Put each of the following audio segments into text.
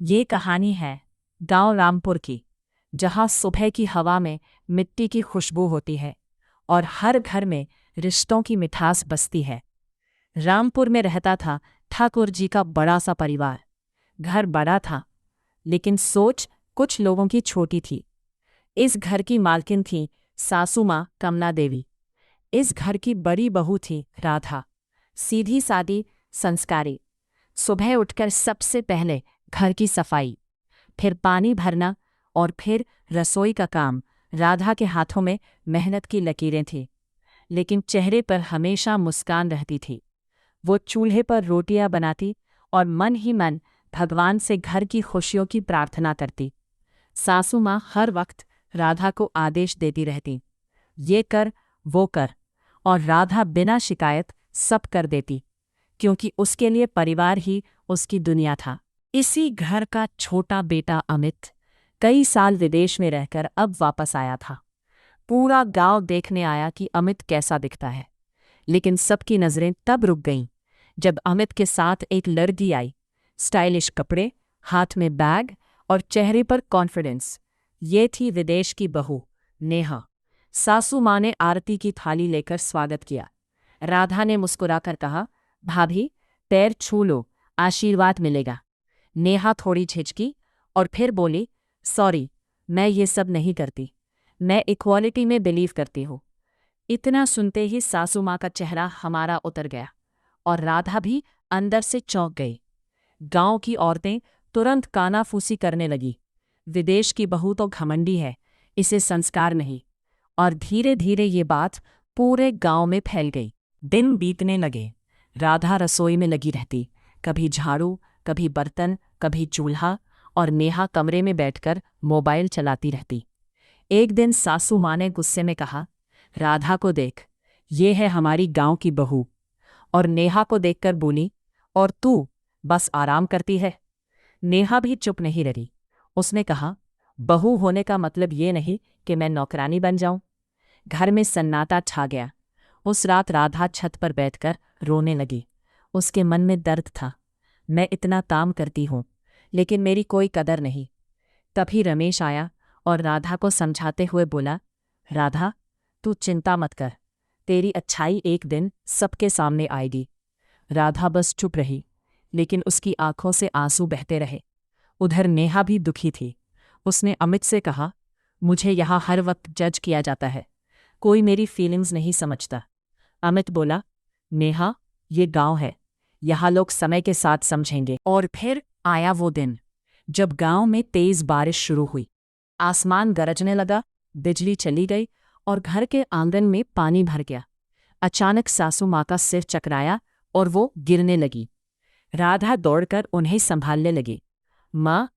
ये कहानी है गांव रामपुर की, जहां सुबह की हवा में मिट्टी की खुशबू होती है और हर घर में रिश्तों की मिठास बसती है। रामपुर में रहता था ठाकुर जी का बड़ा सा परिवार। घर बड़ा था, लेकिन सोच कुछ लोगों की छोटी थी। इस घर की मालकिन थी सासू माँ कमला देवी। इस घर की बड़ी बहू थी राधा, सीधी सादी, संस्कारी। सुबह उठकर सबसे पहले घर की सफाई, फिर पानी भरना और फिर रसोई का काम। राधा के हाथों में मेहनत की लकीरें थीं, लेकिन चेहरे पर हमेशा मुस्कान रहती थी। वो चूल्हे पर रोटियां बनाती और मन ही मन भगवान से घर की खुशियों की प्रार्थना करती। सासू माँ हर वक्त राधा को आदेश देती रहती, ये कर वो कर, और राधा बिना शिकायत सब कर देती, क्योंकि उसके लिए परिवार ही उसकी दुनिया था। इसी घर का छोटा बेटा अमित कई साल विदेश में रहकर अब वापस आया था। पूरा गांव देखने आया कि अमित कैसा दिखता है, लेकिन सबकी नज़रें तब रुक गईं जब अमित के साथ एक लड़की आई। स्टाइलिश कपड़े, हाथ में बैग और चेहरे पर कॉन्फिडेंस। ये थी विदेश की बहू नेहा। सासू माँ ने आरती की थाली लेकर स्वागत किया। राधा ने मुस्कुराकर कहा, भाभी पैर छू लो, आशीर्वाद मिलेगा। नेहा थोड़ी झिझकी और फिर बोली, सॉरी, मैं ये सब नहीं करती। मैं इक्वालिटी में बिलीव करती हूँ। इतना सुनते ही सासू माँ का चेहरा हमारा उतर गया और राधा भी अंदर से चौंक गई। गांव की औरतें तुरंत कानाफूसी करने लगी, विदेश की बहू तो घमंडी है, इसे संस्कार नहीं। और धीरे धीरे ये बात पूरे गांव में फैल गई। दिन बीतने लगे। राधा रसोई में लगी रहती, कभी झाड़ू, कभी बर्तन, कभी चूल्हा, और नेहा कमरे में बैठकर मोबाइल चलाती रहती। एक दिन सासू माँ ने गुस्से में कहा, राधा को देख, ये है हमारी गांव की बहू। और नेहा को देखकर बोली, और तू बस आराम करती है। नेहा भी चुप नहीं रही। उसने कहा, बहू होने का मतलब ये नहीं कि मैं नौकरानी बन जाऊं। घर में सन्नाटा छा गया। उस रात राधा छत पर बैठकर रोने लगी। उसके मन में दर्द था। मैं इतना काम करती हूँ, लेकिन मेरी कोई कदर नहीं। तभी रमेश आया और राधा को समझाते हुए बोला, राधा, तू चिंता मत कर, तेरी अच्छाई एक दिन सबके सामने आएगी। राधा बस चुप रही, लेकिन उसकी आंखों से आंसू बहते रहे। उधर नेहा भी दुखी थी। उसने अमित से कहा, मुझे यहाँ हर वक्त जज किया जाता है, कोई मेरी फीलिंग्स नहीं समझता। अमित बोला, नेहा, ये गांव है, यहाँ लोग समय के साथ समझेंगे। और फिर आया वो दिन जब गांव में तेज बारिश शुरू हुई। आसमान गरजने लगा, बिजली चली गई और घर के आंगन में पानी भर गया। अचानक सासू माँ का सिर चकराया और वो गिरने लगी। राधा दौड़कर उन्हें संभालने लगी। माँ,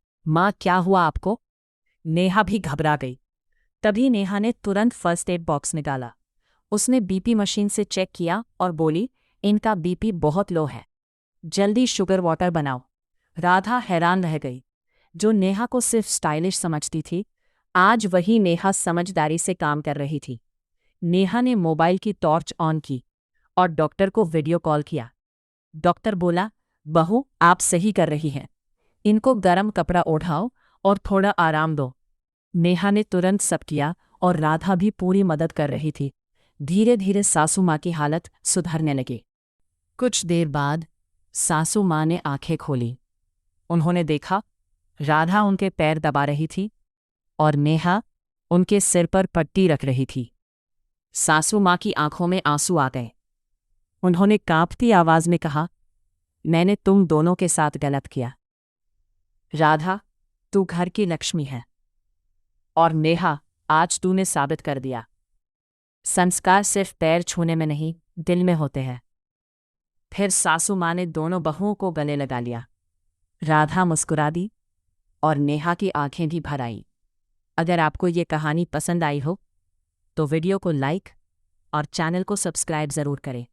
क्या हुआ आपको? नेहा भी घबरा गई। तभी नेहा ने तुरंत फर्स्ट एड बॉक्स निकाला। उसने बीपी मशीन से चेक किया और बोली, इनका बीपी बहुत लो है, जल्दी शुगर वाटर बनाओ। राधा हैरान रह गई। जो नेहा को सिर्फ स्टाइलिश समझती थी, आज वही नेहा समझदारी से काम कर रही थी। नेहा ने मोबाइल की टॉर्च ऑन की और डॉक्टर को वीडियो कॉल किया। डॉक्टर बोला, बहू आप सही कर रही हैं, इनको गर्म कपड़ा ओढ़ाओ और थोड़ा आराम दो। नेहा ने तुरंत सब किया और राधा भी पूरी मदद कर रही थी। धीरे धीरे सासू माँ की हालत सुधरने लगी। कुछ देर बाद सासू माँ ने आंखें खोली। उन्होंने देखा राधा उनके पैर दबा रही थी और नेहा उनके सिर पर पट्टी रख रही थी। सासू माँ की आंखों में आंसू आ गए। उन्होंने कांपती आवाज में कहा, मैंने तुम दोनों के साथ गलत किया। राधा, तू घर की लक्ष्मी है, और नेहा, आज तूने साबित कर दिया, संस्कार सिर्फ पैर छूने में नहीं, दिल में होते हैं। फिर सासू माँ ने दोनों बहुओं को गले लगा लिया। राधा मुस्कुरा दी और नेहा की आंखें भी भर आईं। अगर आपको ये कहानी पसंद आई हो तो वीडियो को लाइक और चैनल को सब्सक्राइब ज़रूर करें।